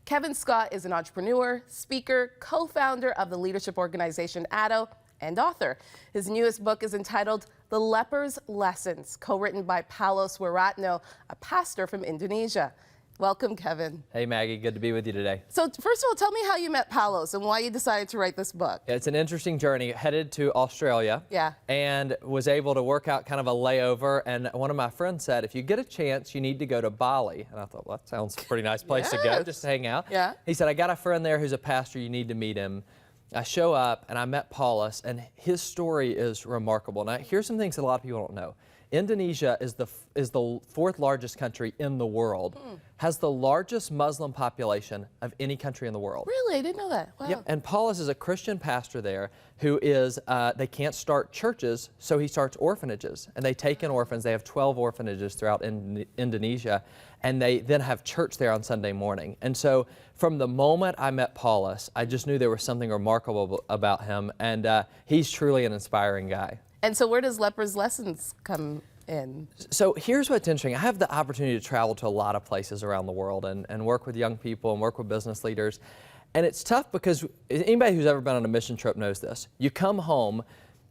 Kevin Scott is an entrepreneur, speaker, co-founder of the leadership organization ADDO, and author. His newest book is entitled The Lepers Lessons, co-written by Paulus, a pastor from Indonesia. Welcome, Kevin. Hey, Maggie. Good to be with you today. So first of all, tell me how you met Paulus and why you decided to write this book. It's an interesting journey. Headed to Australia. Yeah. And was able to work out kind of a layover. And one of my friends said, if you get a chance, you need to go to Bali. And I thought, well, that sounds a pretty nice place to go, just to hang out. Yeah. He said, I got a friend there who's a pastor. You need to meet him. I show up and I met Paulus, and his story is remarkable. Now, here's some things that a lot of people don't know. Indonesia is the fourth largest country in the world, has the largest Muslim population of any country in the world. Really? I didn't know that. Wow. Yep. And Paulus is a Christian pastor there who is, they can't start churches, so he starts orphanages. And they take in orphans. They have 12 orphanages throughout Indonesia, and they then have church there on Sunday morning. And so from the moment I met Paulus, I just knew there was something remarkable about him, and he's truly an inspiring guy. And so where does Lepers Lessons come in? So here's what's interesting. I have the opportunity to travel to a lot of places around the world and work with young people and work with business leaders. And it's tough because anybody who's ever been on a mission trip knows this. You come home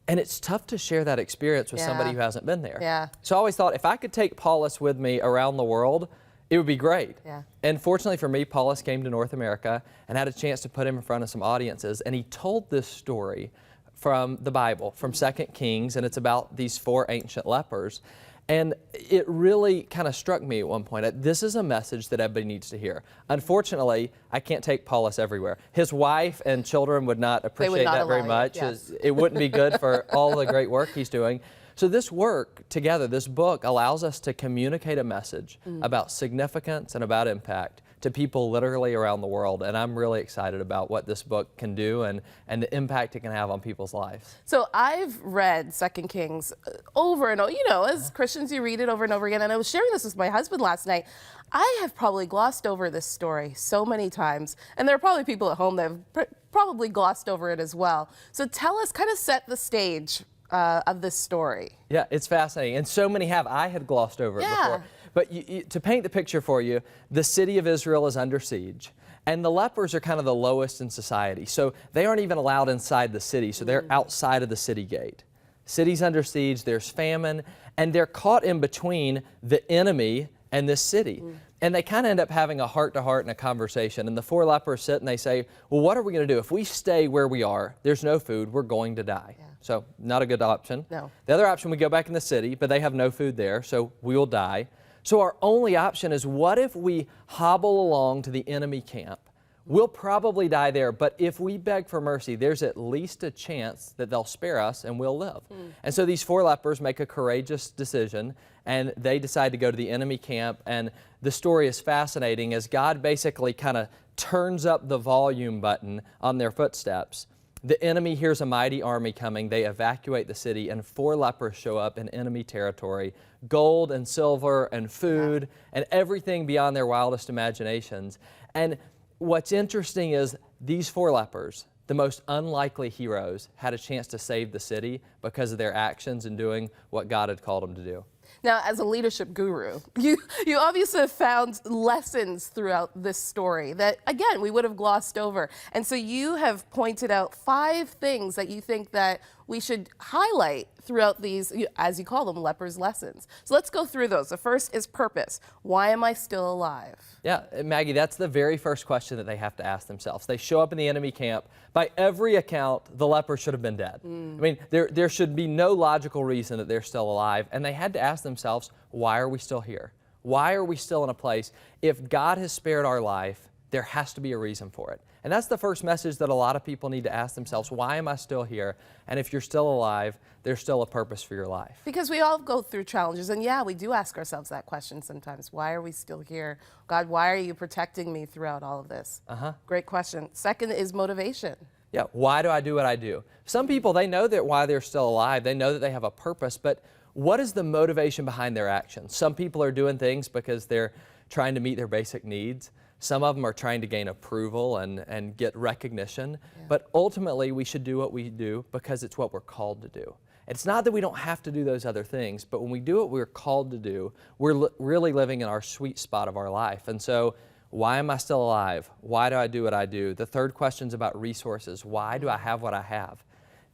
and it's tough to share that experience with somebody who hasn't been there. Yeah. So I always thought if I could take Paulus with me around the world, it would be great. Yeah. And fortunately for me, Paulus came to North America and had a chance to put him in front of some audiences. And he told this story from the Bible, from 2 Kings, and it's about these 4 ancient lepers. And it really kind of struck me at one point that this is a message that everybody needs to hear. Unfortunately, I can't take Paulus everywhere. His wife and children would not appreciate that very much. Yes. It wouldn't be good for all the great work he's doing. So this work together, this book, allows us to communicate a message about significance and about impact to people literally around the world. And I'm really excited about what this book can do and the impact it can have on people's lives. So I've read 2 Kings over and over, as Christians you read it over and over again. And I was sharing this with my husband last night. I have probably glossed over this story so many times. And there are probably people at home that have probably glossed over it as well. So tell us, kind of set the stage of this story. Yeah, it's fascinating. And so many have. I had glossed over it before. But to paint the picture for you, the city of Israel is under siege. And the lepers are kind of the lowest in society. So they aren't even allowed inside the city. So they're outside of the city gate. City's under siege, there's famine, and they're caught in between the enemy and this city. And they kind of end up having a heart-to-heart and a conversation. And the 4 lepers sit and they say, well, what are we going to do? If we stay where we are, there's no food, we're going to die. Yeah. So not a good option. No. The other option, we go back in the city, but they have no food there, so we'll die. So our only option is, what if we hobble along to the enemy camp? We'll probably die there, but if we beg for mercy, there's at least a chance that they'll spare us and we'll live. And so these 4 lepers make a courageous decision, and they decide to go to the enemy camp. And the story is fascinating as God basically kind of turns up the volume button on their footsteps. The enemy hears a mighty army coming. They evacuate the city, and 4 lepers show up in enemy territory. Gold and silver and food and everything beyond their wildest imaginations. And what's interesting is these 4 lepers, the most unlikely heroes, had a chance to save the city because of their actions and doing what God had called them to do. Now, as a leadership guru, you obviously have found lessons throughout this story that, again, we would have glossed over. And so you have pointed out 5 things that you think that we should highlight throughout these, as you call them, lepers lessons. So let's go through those. The first is purpose. Why am I still alive? Yeah, Maggie, that's the very first question that they have to ask themselves. They show up in the enemy camp. By every account, the lepers should have been dead. I mean, there should be no logical reason that they're still alive. And they had to ask themselves, why are we still here? Why are we still in a place? If God has spared our life, there has to be a reason for it. And that's the first message that a lot of people need to ask themselves. Why am I still here? And if you're still alive, there's still a purpose for your life. Because we all go through challenges. And yeah, we do ask ourselves that question sometimes. Why are we still here? God, why are you protecting me throughout all of this? Great question. Second is motivation. Yeah, why do I do what I do? Some people, they know that why they're still alive. They know that they have a purpose, but what is the motivation behind their actions? Some people are doing things because they're trying to meet their basic needs. Some of them are trying to gain approval and get recognition. But ultimately, we should do what we do because it's what we're called to do. It's not that we don't have to do those other things, but when we do what we're called to do, we're really living in our sweet spot of our life. And so why am I still alive? Why do I do what I do? The third question is about resources. Why do I have what I have?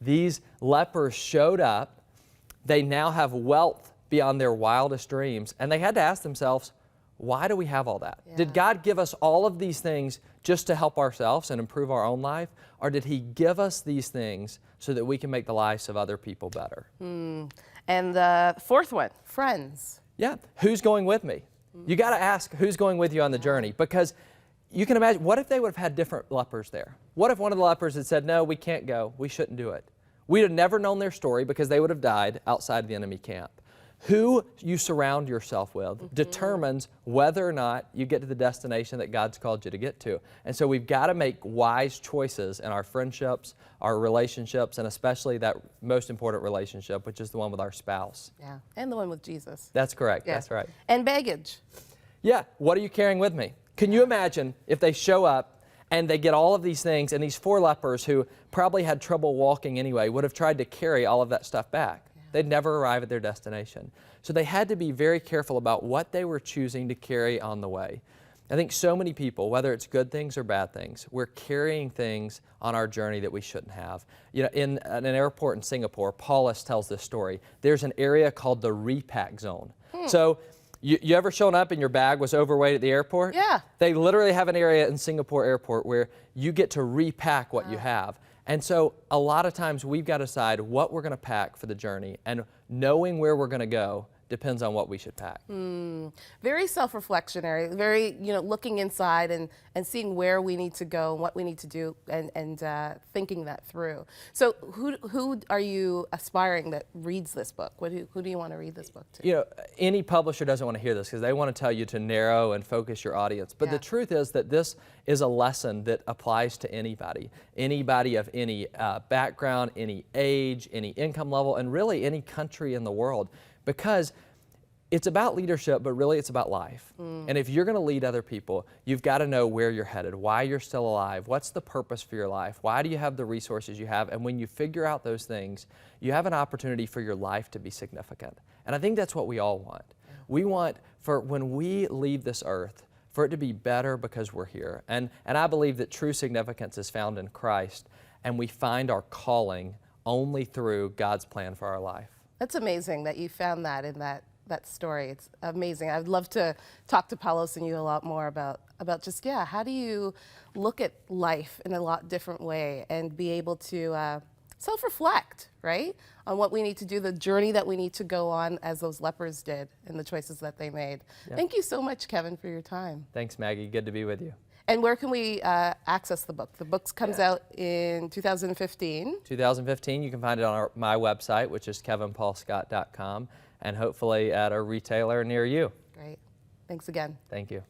These lepers showed up. They now have wealth beyond their wildest dreams. And they had to ask themselves, why do we have all that? Yeah. Did God give us all of these things just to help ourselves and improve our own life? Or did He give us these things so that we can make the lives of other people better? And the fourth one, friends. Yeah, who's going with me? You got to ask who's going with you on the journey, because you can imagine, what if they would have had different lepers there? What if one of the lepers had said, no, we can't go, we shouldn't do it? We'd have never known their story because they would have died outside the enemy camp. Who you surround yourself with determines whether or not you get to the destination that God's called you to get to. And so we've got to make wise choices in our friendships, our relationships, and especially that most important relationship, which is the one with our spouse. Yeah, and the one with Jesus. That's correct. Yeah. That's right. And baggage. Yeah, what are you carrying with me? Can you imagine if they show up and they get all of these things, and these 4 lepers who probably had trouble walking anyway would have tried to carry all of that stuff back? They'd never arrive at their destination. So they had to be very careful about what they were choosing to carry on the way. I think so many people, whether it's good things or bad things, we're carrying things on our journey that we shouldn't have. You know, in an airport in Singapore, Paulus tells this story. There's an area called the repack zone. So you ever shown up and your bag was overweight at the airport? Yeah. They literally have an area in Singapore airport where you get to repack what you have. And so a lot of times we've got to decide what we're going to pack for the journey, and knowing where we're going to go depends on what we should pack. Very self-reflectionary, very, looking inside and seeing where we need to go and what we need to do, and thinking that through. So who are you aspiring that reads this book? Who do you want to read this book to? You know, any publisher doesn't want to hear this because they want to tell you to narrow and focus your audience. But the truth is that this is a lesson that applies to anybody of any background, any age, any income level, and really any country in the world. Because it's about leadership, but really it's about life. And if you're going to lead other people, you've got to know where you're headed, why you're still alive, what's the purpose for your life, why do you have the resources you have, and when you figure out those things, you have an opportunity for your life to be significant. And I think that's what we all want. We want, for when we leave this earth, for it to be better because we're here. And I believe that true significance is found in Christ, and we find our calling only through God's plan for our life. That's amazing that you found that in that story. It's amazing. I'd love to talk to Paulus and you a lot more about just, how do you look at life in a lot different way and be able to self-reflect, right, on what we need to do, the journey that we need to go on as those lepers did and the choices that they made. Yeah. Thank you so much, Kevin, for your time. Thanks, Maggie. Good to be with you. And where can we access the book? The book comes out in 2015. 2015, you can find it on my website, which is kevinpaulscott.com, and hopefully at a retailer near you. Great. Thanks again. Thank you.